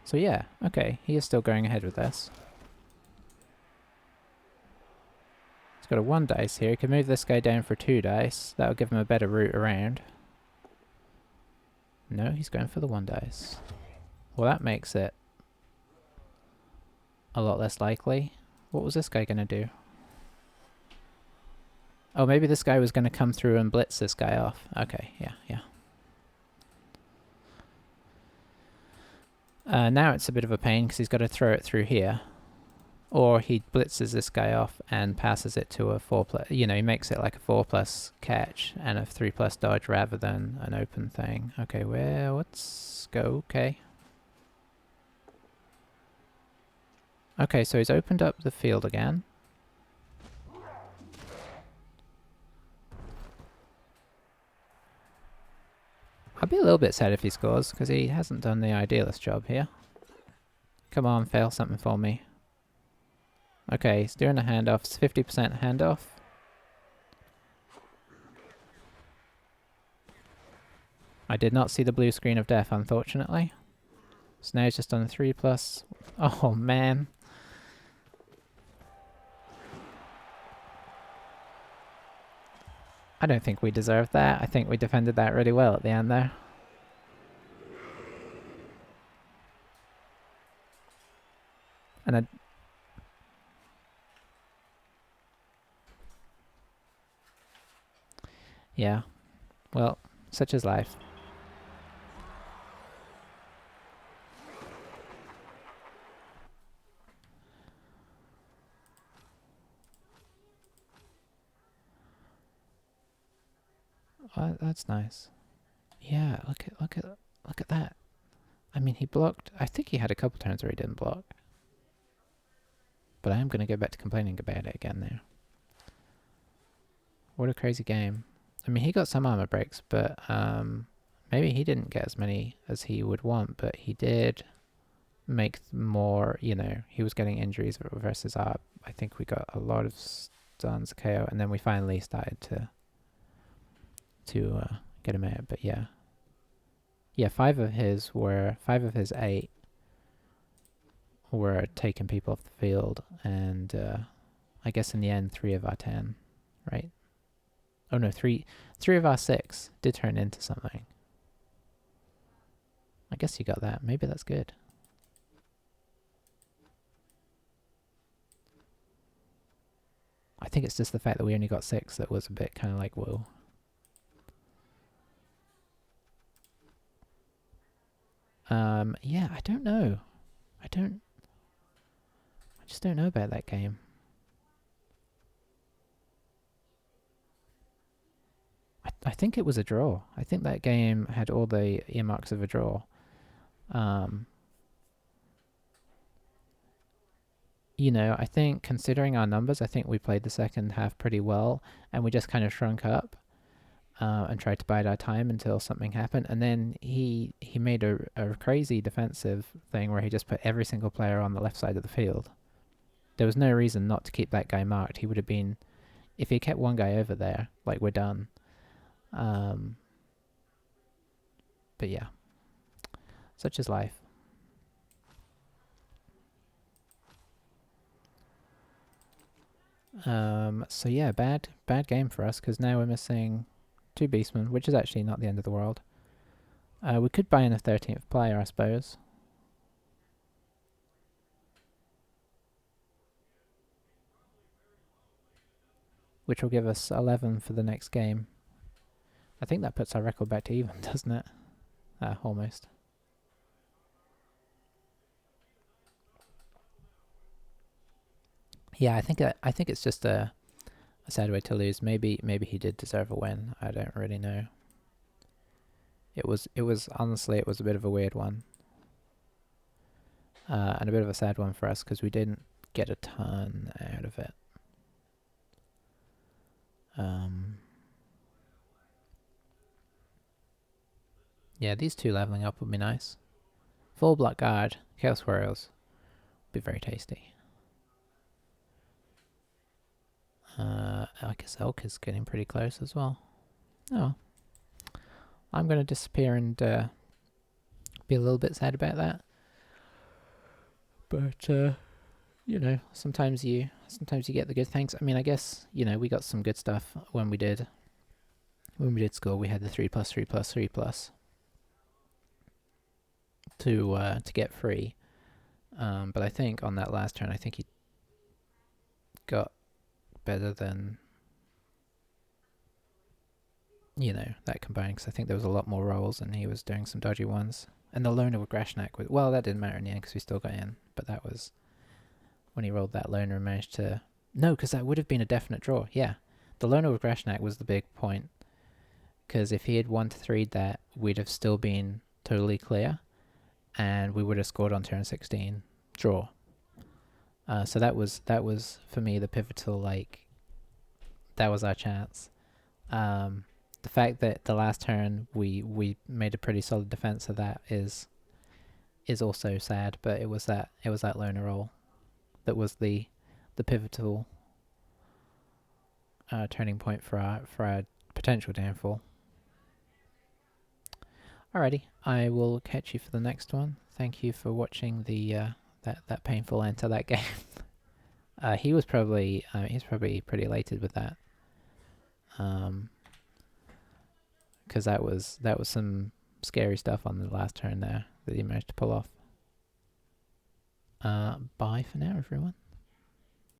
So yeah, okay, he is still going ahead with this. He's got a 1 dice here. He can move this guy down for 2 dice. That'll give him a better route around. No, he's going for the 1 dice. Well, that makes it a lot less likely. What was this guy going to do? Oh, maybe this guy was going to come through and blitz this guy off. Okay, yeah. Now it's a bit of a pain because he's got to throw it through here. Or he blitzes this guy off and passes it to a 4+. You know, he makes it like a 4+ catch and a 3+ dodge rather than an open thing. Okay, well, let's go. Okay. Okay, so he's opened up the field again. I'd be a little bit sad if he scores, because he hasn't done the idealist job here. Come on, fail something for me. Okay, he's doing a handoff. It's 50% handoff. I did not see the blue screen of death, unfortunately. So now he's just done a 3+. Oh, man. I don't think we deserved that. I think we defended that really well at the end there. And yeah. Well, such is life. Oh, that's nice. Yeah, look at that. I mean, he blocked. I think he had a couple turns where he didn't block. But I am going to go back to complaining about it again now. What a crazy game. I mean, he got some armor breaks, but maybe he didn't get as many as he would want, but he did make more, you know, he was getting injuries versus our. I think we got a lot of stuns, KO, and then we finally started to get him out. But yeah. Yeah, 5 of his 8 were taking people off the field, and I guess in the end 3 of our 10, right? Oh no, 3 of our 6 did turn into something. I guess you got that. Maybe that's good. I think it's just the fact that we only got 6 that was a bit kind of like, whoa. Yeah, I don't know. I just don't know about that game. I think it was a draw. I think that game had all the earmarks of a draw. You know, I think considering our numbers, I think we played the second half pretty well, and we just kind of shrunk up and tried to bide our time until something happened. And then he made a crazy defensive thing where he just put every single player on the left side of the field. There was no reason not to keep that guy marked. He would have been, if he kept one guy over there, like, we're done. But yeah, such is life. So yeah, bad game for us, because now we're missing 2 beastmen, which is actually not the end of the world. We could buy in a 13th player, I suppose. Which will give us 11 for the next game. I think that puts our record back to even, doesn't it? Almost. Yeah, I think it's just a sad way to lose. Maybe he did deserve a win. I don't really know. It was honestly, it was a bit of a weird one. And a bit of a sad one for us, because we didn't get a ton out of it. Yeah, these 2 leveling up would be nice. Full Black Guard, Chaos Warriors, be very tasty. I guess Elk is getting pretty close as well. Oh, I'm gonna disappear and be a little bit sad about that. But you know, sometimes you get the good things. I mean, I guess, you know, we got some good stuff when we did score. We had the 3+3+3+ to get free. But I think on that last turn, I think he got better than, you know, that combined, because I think there was a lot more rolls and he was doing some dodgy ones. And the loner with Grashnak, well, that didn't matter in the end because we still got in. But that was when he rolled that loner and managed to... No, because that would have been a definite draw. Yeah, the loner with Grashnak was the big point. Because if he had 1-3'd that, we'd have still been totally clear. And we would have scored on turn 16. Draw. So that was for me the pivotal, like, that was our chance. The fact that the last turn we made a pretty solid defense of that is also sad, but it was that loner roll that was the pivotal turning point for our potential downfall. Alrighty, I will catch you for the next one. Thank you for watching the that painful end to that game. He was probably pretty elated with that. Because that was some scary stuff on the last turn there that he managed to pull off. Bye for now, everyone.